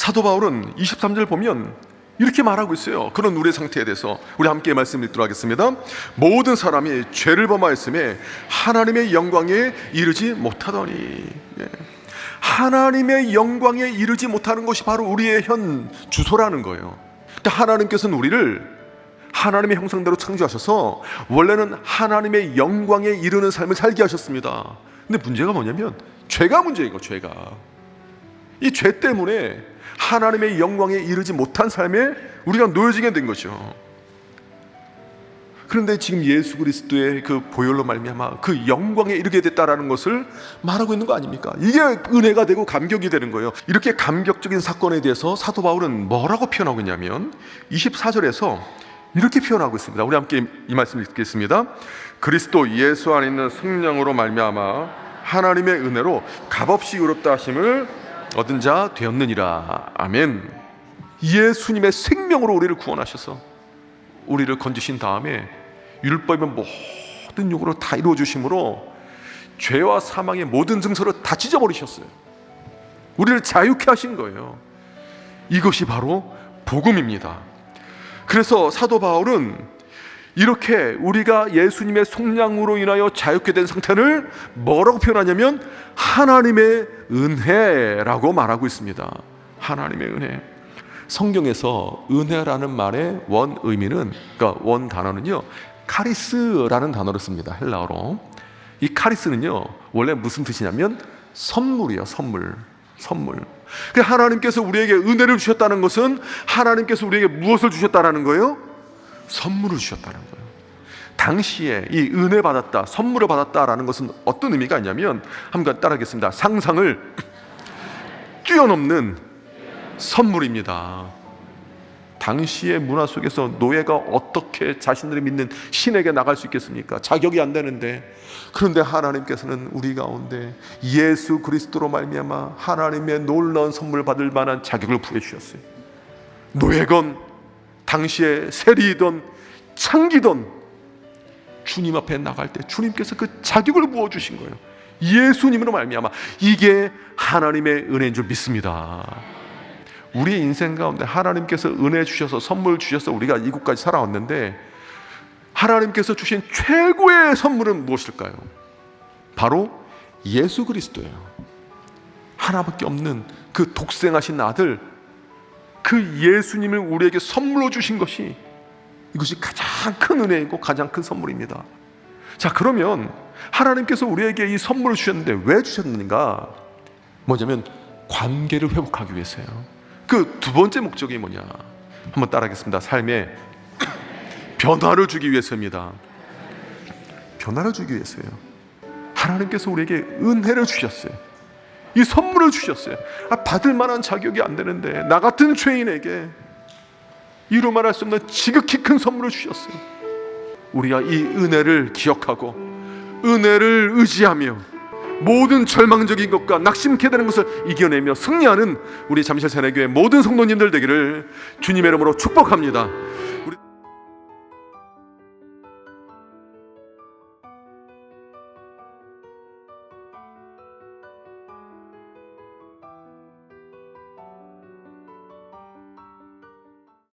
사도 바울은 23절 보면 이렇게 말하고 있어요. 그런 우리의 상태에 대해서 우리 함께 말씀 읽도록 하겠습니다. 모든 사람이 죄를 범하였음에 하나님의 영광에 이르지 못하더니. 하나님의 영광에 이르지 못하는 것이 바로 우리의 현 주소라는 거예요. 그러니까 하나님께서는 우리를 하나님의 형상대로 창조하셔서 원래는 하나님의 영광에 이르는 삶을 살게 하셨습니다. 근데 문제가 뭐냐면 죄가 문제이고, 죄가 이 죄 때문에 하나님의 영광에 이르지 못한 삶에 우리가 놓여지게 된 거죠. 그런데 지금 예수 그리스도의 그 보혈로 말미암아 그 영광에 이르게 됐다라는 것을 말하고 있는 거 아닙니까? 이게 은혜가 되고 감격이 되는 거예요. 이렇게 감격적인 사건에 대해서 사도 바울은 뭐라고 표현하고 있냐면 24절에서 이렇게 표현하고 있습니다. 우리 함께 이 말씀을 읽겠습니다. 그리스도 예수 안에 있는 성령으로 말미암아 하나님의 은혜로 값없이 의롭다 하심을 얻은 자 되었느니라. 아멘. 예수님의 생명으로 우리를 구원하셔서 우리를 건지신 다음에 율법의 모든 요구를 다 이루어 주심으로 죄와 사망의 모든 증서를 다 찢어버리셨어요. 우리를 자유케 하신 거예요. 이것이 바로 복음입니다. 그래서 사도 바울은 이렇게 우리가 예수님의 속량으로 인하여 자유케 된 상태를 뭐라고 표현하냐면 하나님의 은혜라고 말하고 있습니다. 하나님의 은혜. 성경에서 은혜라는 말의 원 의미는, 그러니까 원 단어는요, 카리스라는 단어를 씁니다. 헬라어로. 이 카리스는요 원래 무슨 뜻이냐면 선물이에요. 선물. 그러니까 하나님께서 우리에게 은혜를 주셨다는 것은 하나님께서 우리에게 무엇을 주셨다는 거예요? 선물을 주셨다는 거예요. 당시에 이 은혜 받았다, 선물을 받았다라는 것은 어떤 의미가 있냐면 한번 따라하겠습니다. 상상을 뛰어넘는 선물입니다. 당시의 문화 속에서 노예가 어떻게 자신들이 믿는 신에게 나갈 수 있겠습니까? 자격이 안 되는데. 그런데 하나님께서는 우리 가운데 예수 그리스도로 말미암아 하나님의 놀라운 선물 받을 만한 자격을 부여주셨어요. 노예건 당시에 세리이던 창기던 주님 앞에 나갈 때 주님께서 그 자격을 부어주신 거예요. 예수님으로 말미암아. 이게 하나님의 은혜인 줄 믿습니다. 우리의 인생 가운데 하나님께서 은혜 주셔서 선물 주셔서 우리가 이곳까지 살아왔는데 하나님께서 주신 최고의 선물은 무엇일까요? 바로 예수 그리스도예요. 하나밖에 없는 그 독생하신 아들, 그 예수님을 우리에게 선물로 주신 것이, 이것이 가장 큰 은혜이고 가장 큰 선물입니다. 자, 그러면 하나님께서 우리에게 이 선물을 주셨는데 왜 주셨는가? 뭐냐면 관계를 회복하기 위해서예요. 그 두 번째 목적이 뭐냐? 한번 따라하겠습니다. 삶에 변화를 주기 위해서입니다. 변화를 주기 위해서예요. 하나님께서 우리에게 은혜를 주셨어요. 이 선물을 주셨어요. 받을 만한 자격이 안 되는데 나 같은 죄인에게 이루 말할 수 없는 지극히 큰 선물을 주셨어요. 우리가 이 은혜를 기억하고 은혜를 의지하며 모든 절망적인 것과 낙심케 되는 것을 이겨내며 승리하는 우리 잠실 새내교회 모든 성도님들 되기를 주님의 이름으로 축복합니다.